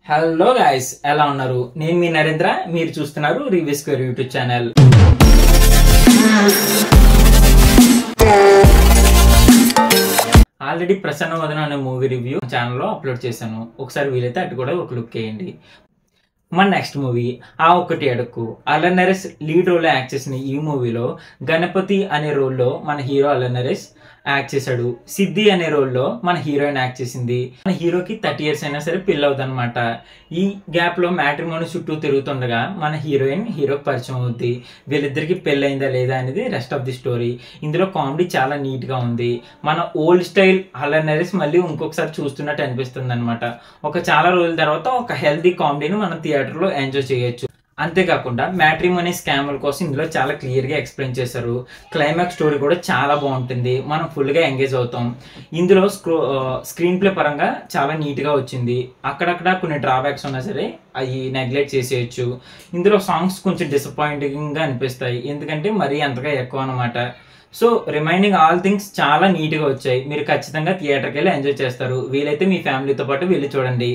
Hello guys, ఎలా ఉన్నారు? నేను మీ నరేంద్ర, మీరు చూస్తున్నారు review square YouTube channel. Already Prasanna వదన అనే మూవీ రివ్యూ ఛానల్లో అప్లోడ్ చేశాను. ఒకసారి వీలైతే అటు కూడా ఒక లుక్ వేయండి. మన నెక్స్ట్ మూవీ ఆ ఒక్కటి అడుక్కు. అల్లన్ నరేష్ లీడ్ రోల్లో యాక్ట్ చేసిన ఈ మూవీలో గణపతి అనే రోల్లో మన హీరో అల్లన్ నరేష్ యాక్ట్ చేశాడు. సిద్ధి అనే రోల్లో మన హీరోయిన్ యాక్ట్ చేసింది. మన హీరోకి 30 years అయినా సరే పెళ్ళి అవుతుంది అనమాట. ఈ గ్యాప్ లో మ్యాట్రిమోనీ చుట్టూ తిరుగుతుండగా మన హీరోయిన్ హీరోకి పరిచయం అవుద్ది. వీళ్ళిద్దరికి పెళ్ళి అయిందా లేదా అనేది రెస్ట్ ఆఫ్ ది స్టోరీ. ఇందులో కామెడీ చాలా నీట్ గా ఉంది. మన ఓల్డ్ స్టైల్ అల్లన్ నరేష్ మళ్ళీ ఇంకొకసారి చూస్తున్నట్టు అనిపిస్తుంది అనమాట. చాలా రోజుల తర్వాత ఒక హెల్దీ కామెడీని మనం థియేటర్లో ఎంజాయ్ చేయొచ్చు. అంతేకాకుండా మ్యాట్రిమోనీ స్కామ్ల కోసం ఇందులో చాలా క్లియర్గా ఎక్స్ప్లెయిన్ చేశారు. క్లైమాక్స్ స్టోరీ కూడా చాలా బాగుంటుంది. మనం ఫుల్గా ఎంగేజ్ అవుతాం. ఇందులో స్క్రీన్ ప్లే పరంగా చాలా నీట్గా వచ్చింది. అక్కడక్కడ కొన్ని డ్రాబ్యాక్స్ ఉన్నా సరే అవి నెగ్లెక్ట్ చేసేయచ్చు. ఇందులో సాంగ్స్ కొంచెం డిసప్పాయింటింగ్గా అనిపిస్తాయి, ఎందుకంటే మరీ అంతగా ఎక్కువ అనమాట. సో రిమైనింగ్ ఆల్ థింగ్స్ చాలా నీట్గా వచ్చాయి. మీరు ఖచ్చితంగా థియేటర్కి వెళ్ళి ఎంజాయ్ చేస్తారు. వీలైతే మీ ఫ్యామిలీతో పాటు వెళ్ళి చూడండి.